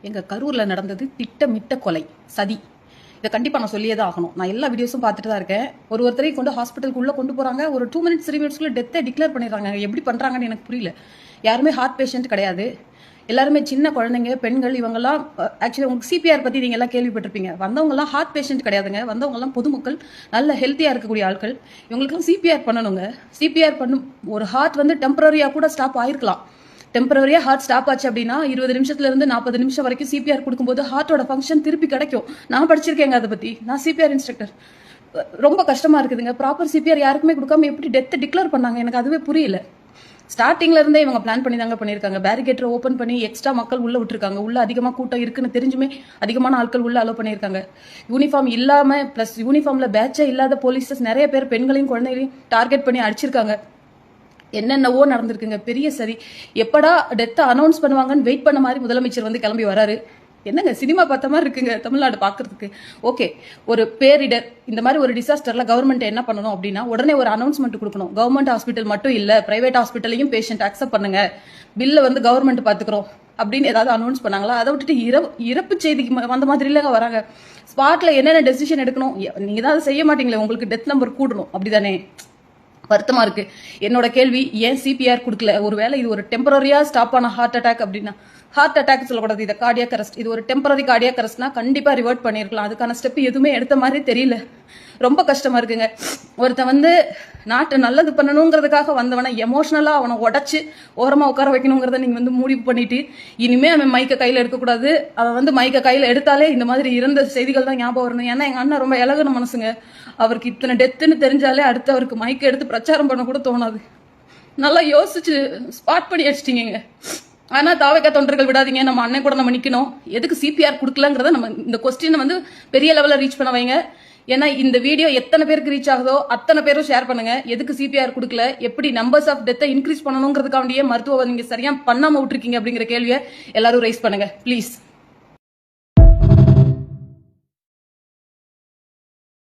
எங்க கரூர்ல நடந்தது திட்டமிட்ட கொலை, சதி. இதை கண்டிப்பா நான் சொல்லியே தான் ஆகணும். நான் எல்லா வீடியோஸும் பார்த்துட்டு தான் இருக்கேன். ஒருத்தரையும் கொண்டு ஹாஸ்பிட்டலுக்கு உள்ள கொண்டு போறாங்க. ஒரு 2 மினிட்ஸ் 3 மினிட்ஸ்க்குள்ள டெத்தை டிக்ளேர் பண்ணிடுறாங்க. எப்படி பண்றாங்கன்னு எனக்கு புரியல. யாருமே ஹார்ட் பேஷண்ட் கிடையாது. எல்லாருமே சின்ன குழந்தைங்க, பெண்கள். இவங்கெல்லாம் ஆக்சுவலி உங்களுக்கு சிபிஆர் பத்தி நீங்க எல்லாம் கேள்விப்பட்டிருப்பீங்க. வந்தவங்கலாம் ஹார்ட் பேஷண்ட் கிடையாதுங்க. வந்தவங்கலாம் பொதுமக்கள், நல்ல ஹெல்த்தியா இருக்கக்கூடிய ஆட்கள். இவங்களுக்குலாம் சிபிஆர் பண்ணணுங்க. சிபிஆர் பண்ணும் ஒரு ஹார்ட் வந்து டெம்பரரியா கூட ஸ்டாப் ஆயிருக்கலாம். டெம்பரரியா ஹார்ட் ஸ்டாப் ஆச்சு அப்படின்னா 20 நிமிஷத்துல இருந்து 40 நிமிஷம் வரைக்கும் சிபிஆர் கொடுக்கும்போது ஹார்ட்டோட ஃபங்க்ஷன் திருப்பி கிடைக்கும். நான் படிச்சிருக்கேங்க அதை பத்தி. நான் சிபிஆர் இன்ஸ்ட்ரக்டர். ரொம்ப கஷ்டமா இருக்குதுங்க. ப்ராப்பர் சிபிஆர் யாருக்குமே கொடுக்காம எப்படி டெத்தை டிக்ளேர் பண்ணாங்க எனக்கு அதுவே புரியல. ஸ்டார்டிங்ல இருந்தே இவங்க பிளான் பண்ணி தாங்க பண்ணியிருக்காங்க. பேரிகேட்டரை ஓப்பன் பண்ணி எக்ஸ்ட்ரா மக்கள் உள்ள விட்டுருக்காங்க. உள்ள அதிகமாக கூட்டம் இருக்குன்னு தெரிஞ்சுமே அதிகமான ஆட்கள் உள்ள அலோ பண்ணியிருக்காங்க. யூனிஃபார்ம் இல்லாம பிளஸ் யூனிஃபார்ம்ல பேட்சே இல்லாத போலீஸஸ் நிறைய பேர் பெண்களையும் குழந்தைகளையும் டார்கெட் பண்ணி அடிச்சிருக்காங்க. என்னென்னவோ நடந்திருக்குங்க. பெரிய சரி. எப்படா டெத்தை அனௌன்ஸ் பண்ணுவாங்கன்னு வெயிட் பண்ண மாதிரி முதலமைச்சர் வந்து கிளம்பி வராரு. என்னங்க சினிமா பார்த்த மாதிரி இருக்குங்க தமிழ்நாடு பார்க்கறதுக்கு. ஓகே, ஒரு பேரிடர் இந்த மாதிரி ஒரு டிசாஸ்டர்ல கவர்மெண்ட் என்ன பண்ணணும் அப்படின்னா உடனே ஒரு அனௌன்ஸ்மெண்ட் கொடுக்கணும். கவர்மெண்ட் ஹாஸ்பிட்டல் மட்டும் இல்ல, பிரைவேட் ஹாஸ்பிட்டலையும் பேஷண்ட் அக்செப்ட் பண்ணுங்க, பில்ல வந்து கவர்மெண்ட் பாத்துக்கிறோம் அப்படின்னு ஏதாவது அனௌன்ஸ் பண்ணாங்களா? அதை விட்டுட்டு இறப்பு செய்திக்கு வந்த மாதிரி இல்லைங்க வராங்க. ஸ்பாட்ல என்னென்ன டெசிஷன் எடுக்கணும் நீங்க ஏதாவது செய்ய மாட்டீங்களே, உங்களுக்கு டெத் நம்பர் கூடணும் அப்படிதானே? வருத்தமா இருக்கு. என்னோட கேள்வி, ஏன் சிபிஆர் கொடுக்கல? ஒருவேளை இது ஒரு டெம்பரரியா ஸ்டாப் ஆன ஹார்ட் அட்டாக் அப்படின்னா, ஹார்ட் அட்டாக் சொல்லக்கூடாது, இது கார்டியாக் அரெஸ்ட். இது ஒரு டெம்பரரி கார்டியாக் அரெஸ்ட்னா கண்டிப்பா ரிவர்ட் பண்ணிருக்கலாம். அதுக்கான ஸ்டெப் எதுவுமே எடுத்த மாதிரி தெரியல. ரொம்ப கஷ்டமா இருக்குங்க. ஒருத்தன் வந்து நாட்டு நல்லது பண்ணணுங்கிறதுக்காக வந்தவனை எமோஷனலா அவனை உடச்சு ஓரமா உட்கார வைக்கணுங்கிறத நீங்க வந்து முடிவு பண்ணிட்டு இனிமே அவன் மைக்க கையில எடுக்கக்கூடாது. அவன் வந்து மைக்க கையில எடுத்தாலே இந்த மாதிரி இறந்த செய்திகள் தான் ஞாபகம் வரணும். ஏன்னா எங்க அண்ணன் ரொம்ப இலகுன மனசுங்க. அவருக்கு இத்தனை டெத்துன்னு தெரிஞ்சாலே அடுத்து அவருக்கு மைக்க எடுத்து பிரச்சாரம் பண்ண கூட தோணாது. நல்லா யோசிச்சு ஸ்பாட் பண்ணி அடிச்சிட்டீங்க. ஆனா தாவக தொண்டர்கள் விடாதீங்க. நம்ம அண்ணன் கூட நம்ம நிக்கணும். எதுக்கு சிபிஆர் கொடுக்கலங்கிறத நம்ம இந்த கொஸ்டின் வந்து பெரிய லெவலில் ரீச் பண்ண வைங்க. ஏன்னா இந்த வீடியோ எத்தனை பேருக்கு ரீச் ஆகுதோ அத்தனை பேரும் ஷேர் பண்ணுங்க. எதுக்கு சிபிஆர் கொடுக்கல, எப்படி நம்பர்ஸ் ஆஃப் டெத்தை இன்க்ரீஸ் பண்ணணுங்கிறதுக்காண்டியே மருத்துவ நீங்க சரியா பண்ணாம விட்டுருக்கீங்க அப்படிங்கிற கேள்வியை எல்லாரும் ரைஸ் பண்ணுங்க ப்ளீஸ்.